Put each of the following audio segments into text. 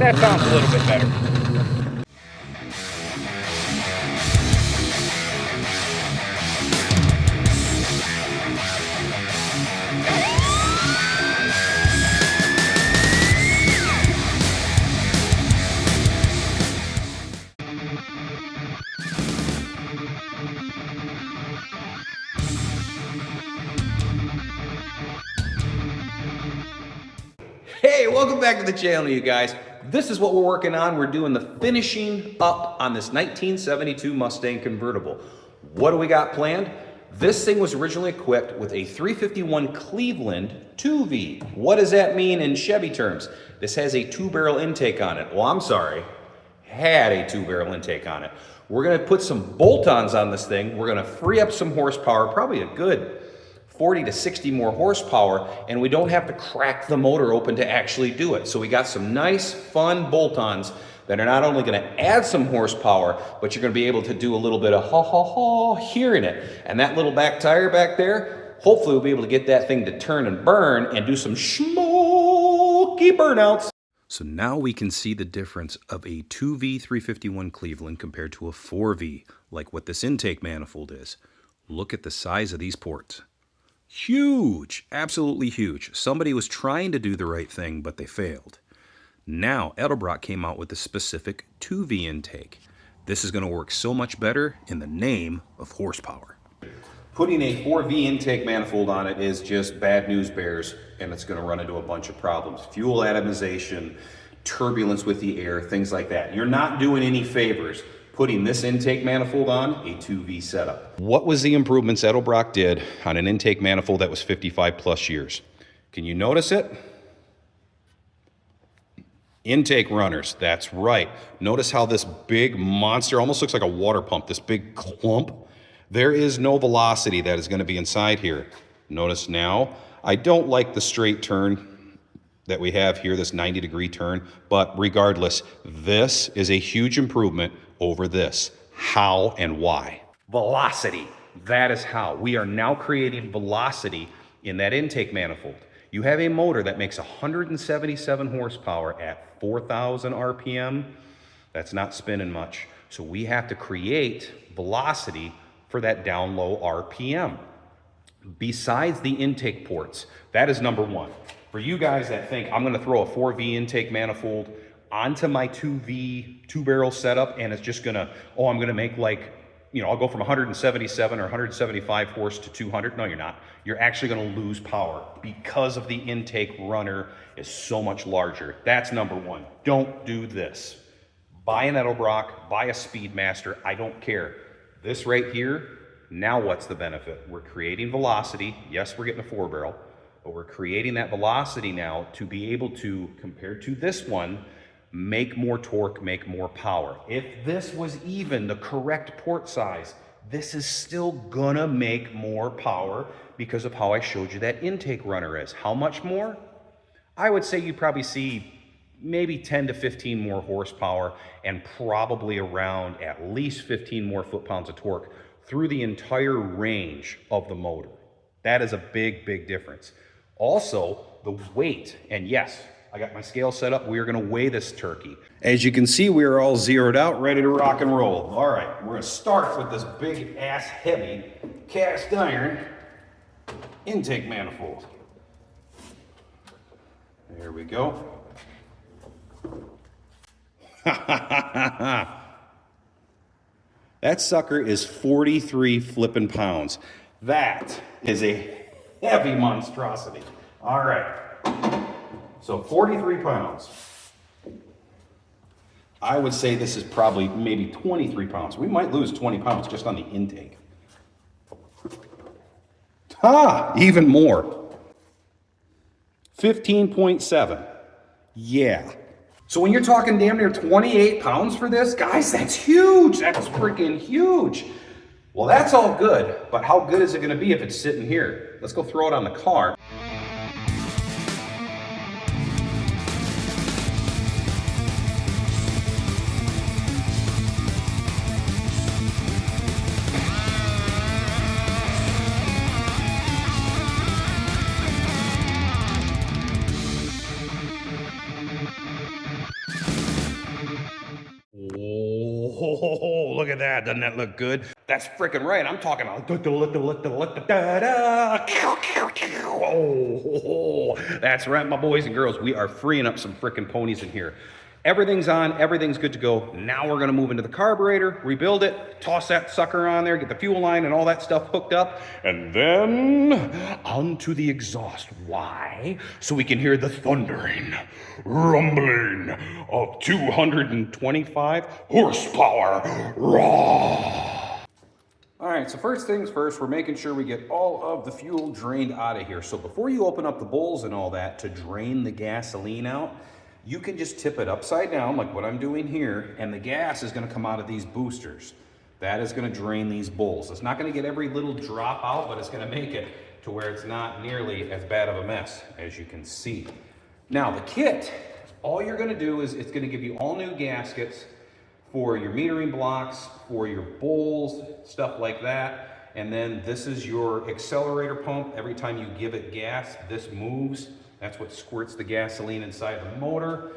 That sounds a little bit better. Hey, welcome back to the channel, you guys. This is what we're working on. We're doing the finishing up on this 1972 Mustang convertible. What do we got planned? This thing was originally equipped with a 351 Cleveland 2V. What does that mean in Chevy terms? This has a 2-barrel intake on it. Well, I'm sorry, had a 2-barrel intake on it. We're gonna put some bolt-ons on this thing. We're gonna free up some horsepower, probably a good 40 to 60 more horsepower, and we don't have to crack the motor open to actually do it. So we got some nice, fun bolt-ons that are not only gonna add some horsepower, but you're gonna be able to do a little bit of ha-ha-ha here in it. And that little back tire back there, hopefully we'll be able to get that thing to turn and burn and do some smoky burnouts. So now we can see the difference of a 2V 351 Cleveland compared to a 4V, like what this intake manifold is. Look at the size of these ports. Huge, absolutely huge. Somebody was trying to do the right thing, but they failed. Now, Edelbrock came out with a specific 2V intake. This is going to work so much better in the name of horsepower. Putting a 4V intake manifold on it is just bad news bears, and it's going to run into a bunch of problems. Fuel atomization, turbulence with the air, things like that. You're not doing any favors putting this intake manifold on a 2V setup. What was the improvements Edelbrock did on an intake manifold that was 55 plus years? Can you notice it? Intake runners, that's right. Notice how this big monster almost looks like a water pump, this big clump. There is no velocity that is going to be inside here. Notice now, I don't like the straight turn that we have here, this 90-degree turn, but regardless, this is a huge improvement over this. How and why? Velocity. That is how. We are now creating velocity in that intake manifold. You have a motor that makes 177 horsepower at 4,000 RPM. That's not spinning much. So we have to create velocity for that down low RPM. Besides the intake ports, that is number one. For you guys that think I'm gonna throw a 4V intake manifold onto my 2V 2-barrel setup and it's just gonna, oh, I'm gonna make like, you know, I'll go from 177 or 175 horse to 200. No, you're not. You're actually gonna lose power because of the intake runner is so much larger. That's number one. Don't do this. Buy an Edelbrock, buy a Speedmaster, I don't care. This right here, now what's the benefit? We're creating velocity. Yes, we're getting a 4-barrel, but we're creating that velocity now to be able to, compared to this one, make more torque, make more power. If this was even the correct port size, this is still gonna make more power because of how I showed you that intake runner is. How much more? I would say you probably see maybe 10 to 15 more horsepower and probably around at least 15 more foot-pounds of torque through the entire range of the motor. That is a big, big difference. Also, the weight, and yes, I got my scale set up. We are gonna weigh this turkey. As you can see, we are all zeroed out, ready to rock and roll. All right, we're gonna start with this big ass heavy cast iron intake manifold. There we go. That sucker is 43 flipping pounds. That is a heavy monstrosity. All right. So 43 pounds. I would say this is probably maybe 23 pounds. We might lose 20 pounds just on the intake. Even more. 15.7. Yeah. So when you're talking damn near 28 pounds for this, guys, that's huge. That's freaking huge. Well, that's all good, but how good is it gonna be if it's sitting here? Let's go throw it on the car. Oh, look at that. Doesn't that look good? That's freaking right. I'm talking about. Oh, that's right, my boys and girls. We are freeing up some freaking ponies in here. Everything's on, everything's good to go. Now we're gonna move into the carburetor, rebuild it, toss that sucker on there, get the fuel line and all that stuff hooked up, and then onto the exhaust. Why? So we can hear the thundering, rumbling of 225 horsepower. Raw! All right, so first things first, we're making sure we get all of the fuel drained out of here. So before you open up the bowls and all that to drain the gasoline out, you can just tip it upside down like what I'm doing here, and the gas is gonna come out of these boosters. That is gonna drain these bowls. It's not gonna get every little drop out, but it's gonna make it to where it's not nearly as bad of a mess as you can see. Now the kit, all you're gonna do is it's gonna give you all new gaskets for your metering blocks, for your bowls, stuff like that. And then this is your accelerator pump. Every time you give it gas, this moves. That's what squirts the gasoline inside the motor.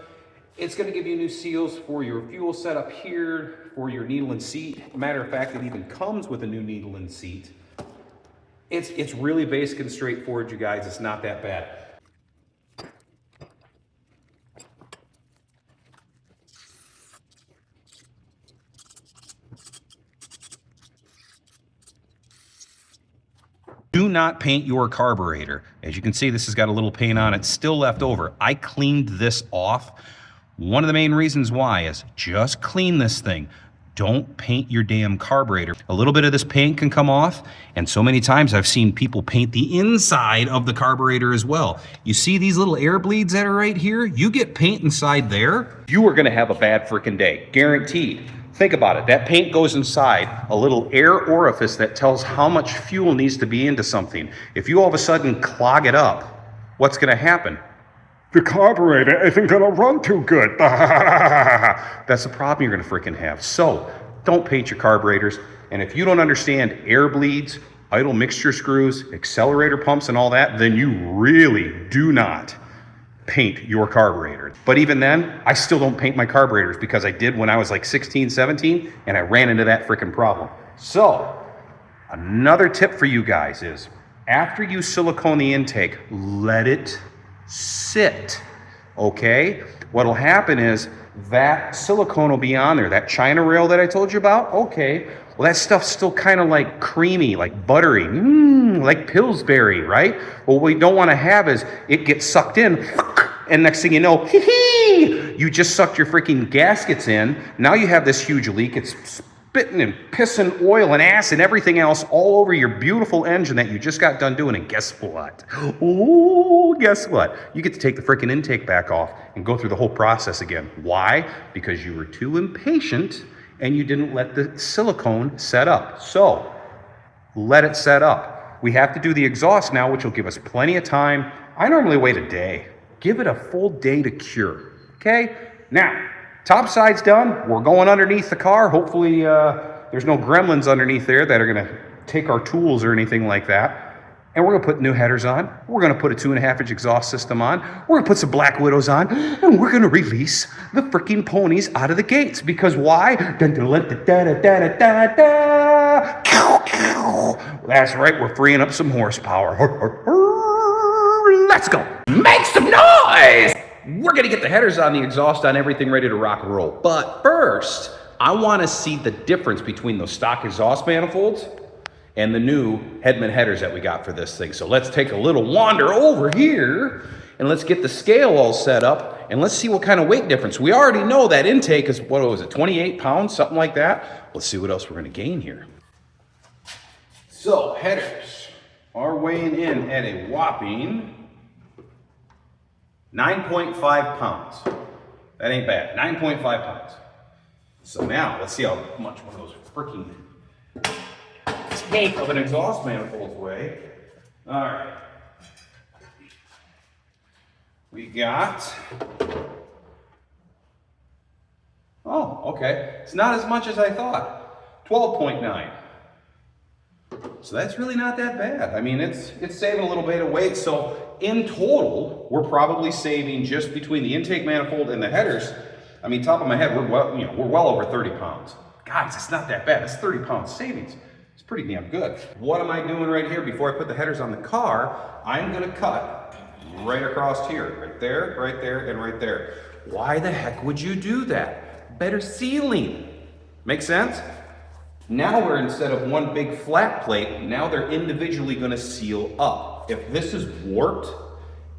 It's gonna give you new seals for your fuel setup here, for your needle and seat. Matter of fact, it even comes with a new needle and seat. It's really basic and straightforward, you guys. It's not that bad. Do not paint your carburetor. As you can see, this has got a little paint on it still left over. I cleaned this off. One of the main reasons why is just clean this thing. Don't paint your damn carburetor. A little bit of this paint can come off, and so many times I've seen people paint the inside of the carburetor as well. You see these little air bleeds that are right here? You get paint inside there, you are gonna have a bad freaking day, guaranteed. Think about it, that paint goes inside a little air orifice that tells how much fuel needs to be into something. If you all of a sudden clog it up, what's gonna happen? The carburetor isn't gonna run too good. That's the problem you're gonna freaking have. So, don't paint your carburetors. And if you don't understand air bleeds, idle mixture screws, accelerator pumps and all that, then you really do not paint your carburetor. But even then, I still don't paint my carburetors because I did when I was like 16, 17, and I ran into that freaking problem. So, another tip for you guys is, after you silicone the intake, let it sit, okay? What'll happen is that silicone will be on there, that China rail that I told you about, okay. Well, that stuff's still kind of like creamy, like buttery, like Pillsbury, right? Well, what we don't want to have is it gets sucked in, and next thing you know, you just sucked your freaking gaskets in. Now you have this huge leak. It's spitting and pissing oil and ass and everything else all over your beautiful engine that you just got done doing. And guess what? Oh, guess what? You get to take the freaking intake back off and go through the whole process again. Why? Because you were too impatient and you didn't let the silicone set up. So, let it set up. We have to do the exhaust now, which will give us plenty of time. I normally wait a day. Give it a full day to cure, okay? Now, top side's done. We're going underneath the car. Hopefully, there's no gremlins underneath there that are gonna take our tools or anything like that. And we're gonna put new headers on. We're gonna put a 2.5-inch exhaust system on. We're gonna put some Black Widows on. And we're gonna release the freaking ponies out of the gates. Because why? That's right, we're freeing up some horsepower. Let's go. Make some noise! We're gonna get the headers on, the exhaust on, everything ready to rock and roll. But first, I wanna see the difference between those stock exhaust manifolds and the new Hedman headers that we got for this thing. So let's take a little wander over here and let's get the scale all set up and let's see what kind of weight difference. We already know that intake is, what was it, 28 pounds, something like that. Let's see what else we're gonna gain here. So headers are weighing in at a whopping 9.5 pounds. That ain't bad, 9.5 pounds. So now let's see how much one of those freaking tank of an exhaust manifold's weigh. All right. We got, oh, okay. It's not as much as I thought. 12.9. So that's really not that bad. I mean, it's saving a little bit of weight. So in total, we're probably saving just between the intake manifold and the headers. I mean, top of my head, we're well over 30 pounds. guys, it's not that bad. That's 30 pounds savings. It's pretty damn good. What am I doing right here before I put the headers on the car? I'm gonna cut right across here, right there, and right there. Why the heck would you do that? Better sealing. Make sense? Now we're, instead of one big flat plate, now they're individually gonna seal up. If this is warped,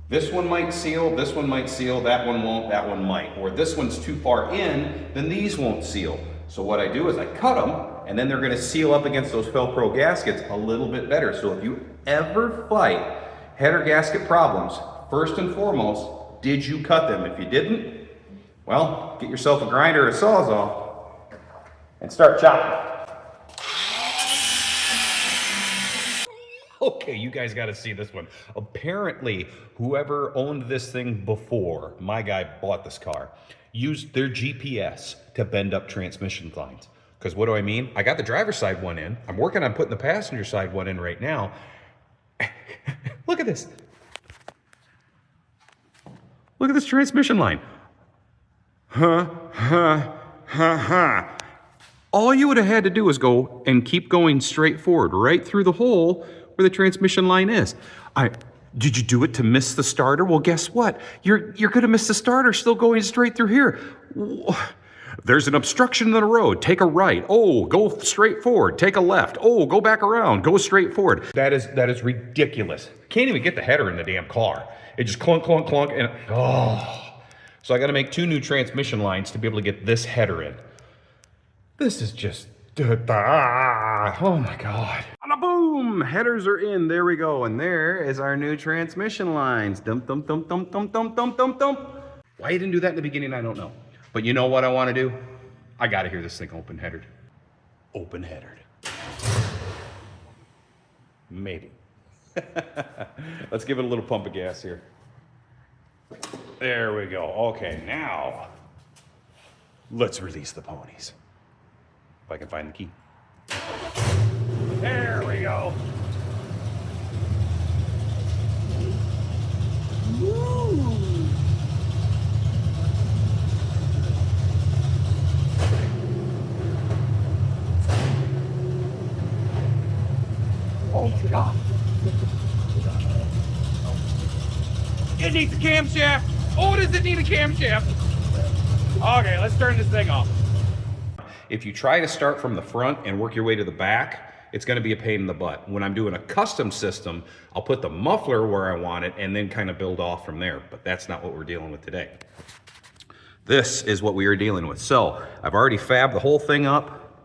this one might seal, this one might seal, that one won't, that one might. Or this one's too far in, then these won't seal. So what I do is I cut them, and then they're gonna seal up against those Velcro gaskets a little bit better. So if you ever fight header gasket problems, first and foremost, did you cut them? If you didn't, well, get yourself a grinder or a Sawzall and start chopping. Okay, you guys got to see this one. Apparently, whoever owned this thing before my guy bought this car used their GPS to bend up transmission lines. Because what do I mean? I got the driver's side one in. I'm working on putting the passenger side one in right now. Look at this. Look at this transmission line. All you would have had to do is go and keep going straight forward, right through the hole where the transmission line is. Did you do it to miss the starter? Well, guess what? You're gonna miss the starter still going straight through here. There's an obstruction in the road. Take a right. Oh, go straight forward. Take a left. Oh, go back around. Go straight forward. That is ridiculous. Can't even get the header in the damn car. It just clunk, clunk, clunk, and oh. So I gotta make 2 new transmission lines to be able to get this header in. This is just, oh my God. And boom, headers are in, there we go. And there is our new transmission lines. Dump, dump, dump, dump, dump, dump, dump, dump, dump. Why you didn't do that in the beginning, I don't know. But you know what I wanna do? I gotta hear this thing open headered. Open headered. Maybe. Let's give it a little pump of gas here. There we go. Okay, now let's release the ponies. If I can find the key. There we go. Woo. Oh God. It needs a camshaft. Oh, does it need a camshaft? Okay, let's turn this thing off. If you try to start from the front and work your way to the back, it's gonna be a pain in the butt. When I'm doing a custom system, I'll put the muffler where I want it and then kind of build off from there, but that's not what we're dealing with today. This is what we are dealing with. So I've already fabbed the whole thing up,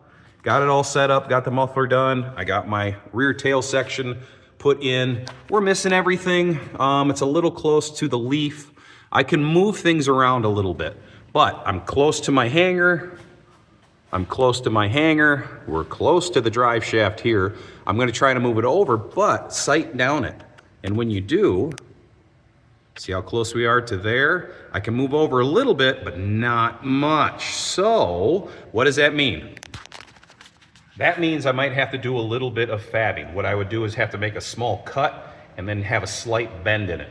got it all set up, got the muffler done. I got my rear tail section put in. We're missing everything. It's a little close to the leaf. I can move things around a little bit, but I'm close to my hanger. I'm close to my hanger. We're close to the drive shaft here. I'm gonna try to move it over, but sight down it. And when you do, see how close we are to there? I can move over a little bit, but not much. So what does that mean? That means I might have to do a little bit of fabbing. What I would do is have to make a small cut and then have a slight bend in it.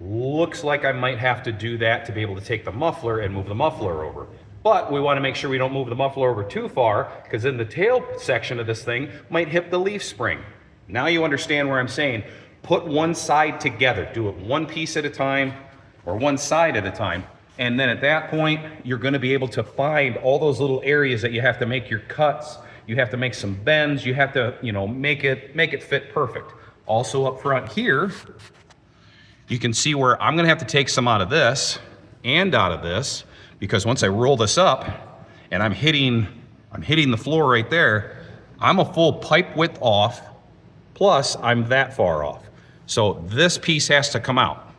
Looks like I might have to do that to be able to take the muffler and move the muffler over. But we want to make sure we don't move the muffler over too far, because then the tail section of this thing might hit the leaf spring. Now you understand where I'm saying, put one side together. Do it one piece at a time or one side at a time. And then at that point, you're going to be able to find all those little areas that you have to make your cuts. You have to make some bends. You have to, make it fit perfect. Also up front here, you can see where I'm going to have to take some out of this and out of this, because once I roll this up and I'm hitting the floor right there, I'm a full pipe width off, plus I'm that far off. So this piece has to come out.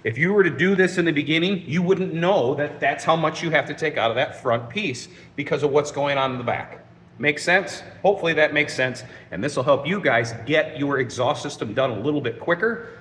If you were to do this in the beginning, you wouldn't know that that's how much you have to take out of that front piece because of what's going on in the back. Make sense? Hopefully that makes sense, and this will help you guys get your exhaust system done a little bit quicker.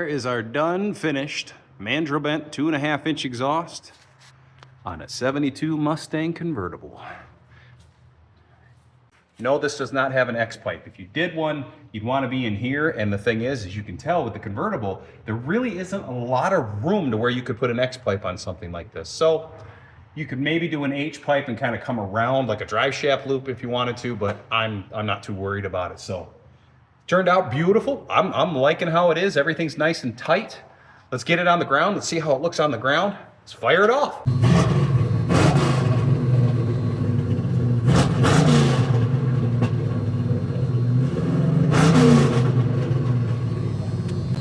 there is our done, finished mandrel bent 2.5-inch exhaust on a 72 Mustang convertible. No, this does not have an X-pipe. If you did one, you'd want to be in here. And the thing is, as you can tell with the convertible, there really isn't a lot of room to where you could put an X-pipe on something like this. So you could maybe do an H-pipe and kind of come around like a drive shaft loop if you wanted to, but I'm not too worried about it. So turned out beautiful. I'm liking how it is. Everything's nice and tight. Let's get it on the ground. Let's see how it looks on the ground. Let's fire it off.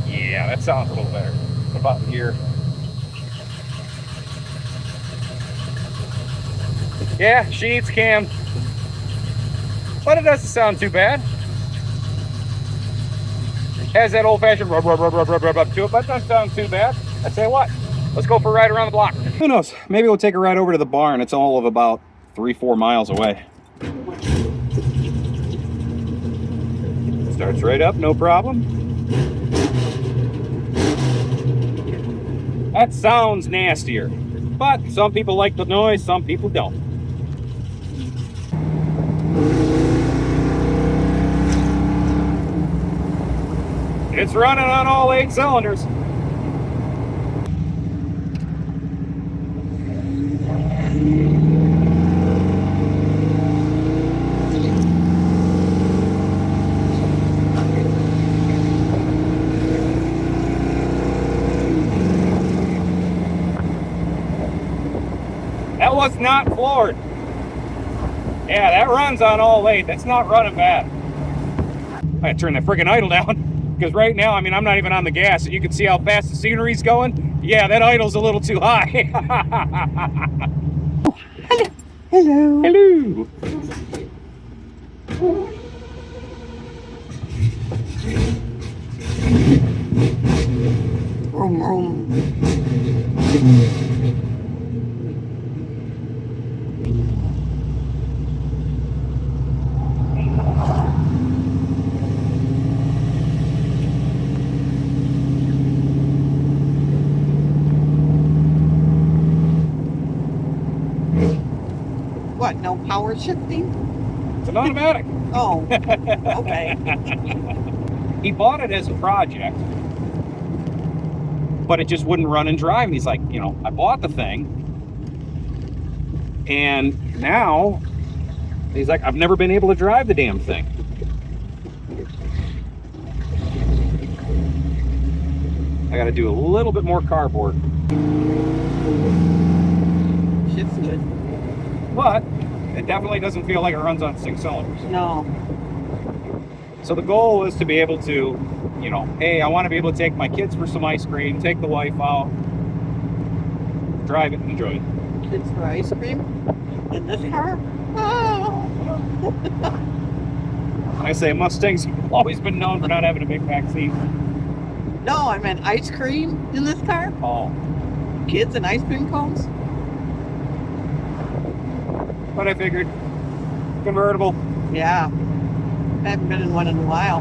Yeah, that sounds a little better. What about here? Yeah, she needs cam, but it doesn't sound too bad. Has that old-fashioned rub to it, but it doesn't sound too bad. I tell you what, let's go for a ride around the block. Who knows? Maybe we'll take a ride over to the barn. It's all of about 3-4 miles away. Starts right up, no problem. That sounds nastier, but some people like the noise, some people don't. It's running on all 8 cylinders. That was not floored. Yeah, that runs on all 8. That's not running bad. I gotta turn that friggin' idle down. Because right now, I mean, I'm not even on the gas. You can see how fast the scenery's going. Yeah, that idle's a little too high. Hello. Hello. What, no power shifting? It's an automatic. Oh, okay. He bought it as a project, but it just wouldn't run and drive. And he's like, you know, I bought the thing, and now he's like, I've never been able to drive the damn thing. I got to do a little bit more cardboard. Shifts good. But it definitely doesn't feel like it runs on 6 cylinders. No. So the goal is to be able to, you know, hey, I want to be able to take my kids for some ice cream, take the wife out, drive it, and enjoy it. Kids for ice cream? In this car? Oh. I say Mustangs have always been known for not having a big back seat. No, I meant ice cream in this car? Oh. Kids and ice cream cones? But I figured, convertible. Yeah. I haven't been in one in a while.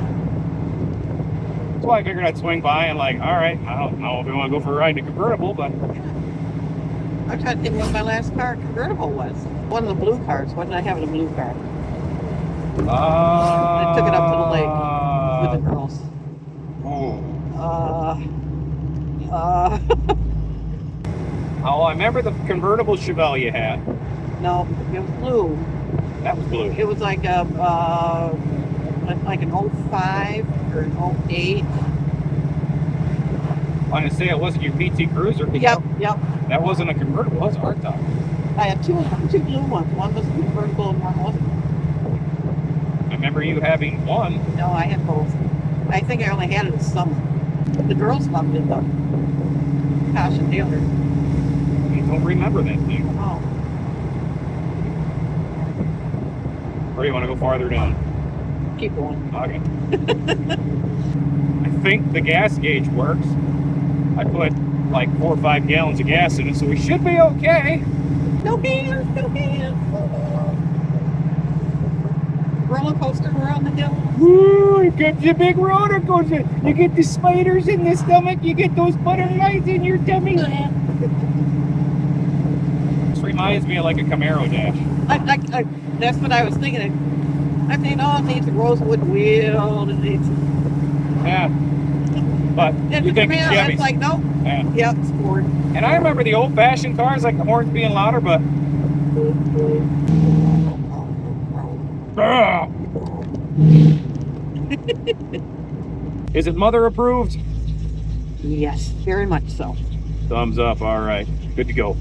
That's why I figured I'd swing by and like, all right, I don't know if we want to go for a ride in a convertible, but... I'm trying to think what my last car convertible was. One of the blue cars. What did I have in a blue car? I took it up to the lake with the girls. Oh, I remember the convertible Chevelle you had. No, it was blue. That was blue. It was like a like an 05 or an 08. I'm going to say it wasn't your PT Cruiser. Yep. That wasn't a convertible, it was a hardtop. I had two blue ones. One was convertible and one wasn't. I remember you having one. No, I had both. I think I only had it this summer. The girls loved it though. Gosh, and Taylor. You don't remember that thing. Oh. Or you want to go farther down? Keep going. Okay. I think the gas gauge works. I put like 4 or 5 gallons of gas in it, so we should be okay. No hands, no hands. roller coaster around the hill. Ooh, you get the big roller coaster. You get the spiders in the stomach. You get those butterflies in your tummy. This reminds me of like a Camaro dash. That's what I was thinking. I think, oh, it needs a rosewood wheel. It needs. Yeah. But And you the think it's Camaro, Chevy. it's like, nope. Yeah. Yep, it's Ford. And I remember the old-fashioned cars, like the horns being louder, but... Is it mother approved? Yes, very much so. Thumbs up, all right. Good to go.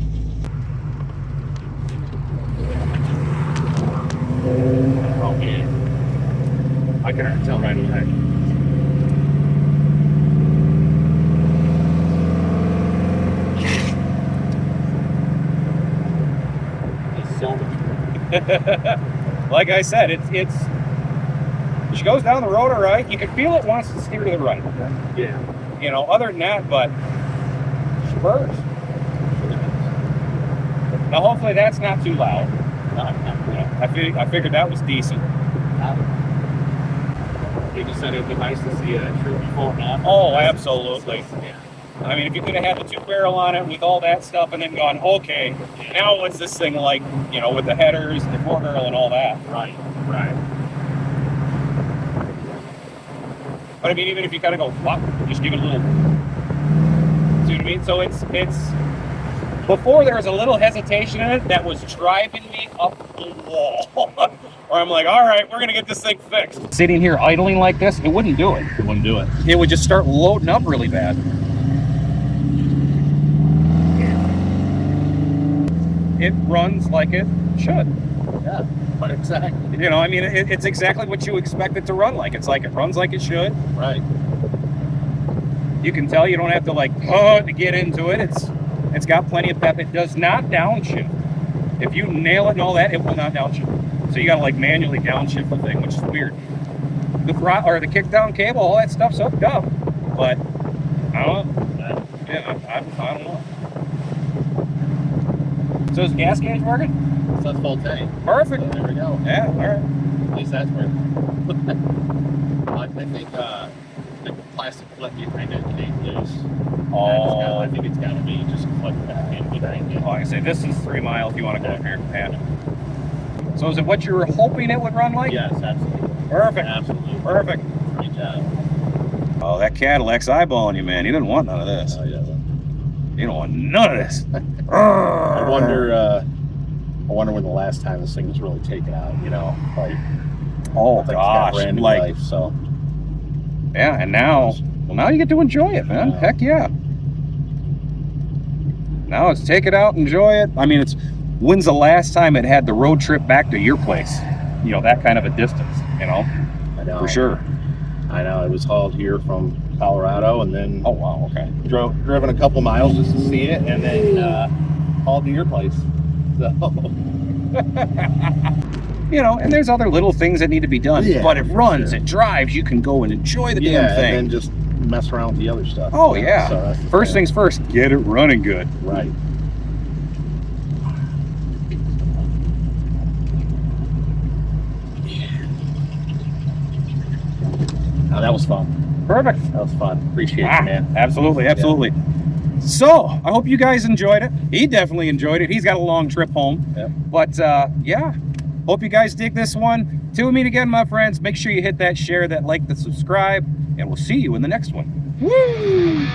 Oh, man. I can tell right away. Like I said, it's she goes down the road all right. You can feel it wants to steer to the right. Yeah. You know, other than that, but she burns. Now hopefully that's not too loud. I figured that was decent. You just said it'd be nice to see a true before and after. Oh, absolutely. Yeah. I mean, if you could have had the 2-barrel on it with all that stuff and then gone, okay, now what's this thing like, you know, with the headers and the 4-barrel and all that. Right, right. But I mean, even if you kind of go, whop, just give it a little, see what I mean? So it's, before there was a little hesitation in it that was driving me up the wall. Where I'm like, all right, we're going to get this thing fixed. Sitting here idling like this, it wouldn't do it. It wouldn't do it. It would just start loading up really bad. It runs like it should. Yeah, but exactly. You know, I mean, it's exactly what you expect it to run like. It's like it runs like it should. Right. You can tell you don't have to like to get into it. It's got plenty of pep. It does not downshift. If you nail it and all that, it will not downshift. So you gotta like manually downshift the thing, which is weird. The the kickdown cable, all that stuff's hooked up, but I don't know. Yeah, I don't know. So is the gas gauge working? So it's full tank. Perfect. So there we go. Yeah, all right. At least that's working. I think the plastic flip you kind of came loose. Oh. I think it's got to be just click back in behind it. Like I say, this is 3 miles if you want to go up here. Yeah. So is it what you were hoping it would run like? Yes, absolutely. Perfect. Absolutely. Perfect. Great job. Oh, that Cadillac's eyeballing you, man. He didn't want none of this. Oh, yeah. He don't want none of this. I wonder when the last time this thing was really taken out, you know, like, Oh I think it's got gosh, brand new like life, so. yeah, and now, well, now you get to enjoy it, man. Yeah. Heck yeah. Now it's take it out, enjoy it. I mean, when's the last time it had the road trip back to your place? You know, that kind of a distance, you know, I know. for sure. I know. It was hauled here from Colorado and then Oh, wow, okay. driven a couple miles just to see it and then hauled to your place. So. You know, and there's other little things that need to be done, Yeah, but it for runs, sure. it drives, you can go and enjoy the Yeah, damn thing. and then just mess around with the other stuff. Oh, you know, yeah. so that's the First thing. things first, get it running good. Right. Oh, that was fun. Perfect. That was fun. Appreciate it, man. Absolutely, absolutely. So, I hope you guys enjoyed it. He definitely enjoyed it. He's got a long trip home. Yep. But, yeah, hope you guys dig this one. Till we meet again, my friends, make sure you hit that share, that like, that subscribe, and we'll see you in the next one. Woo!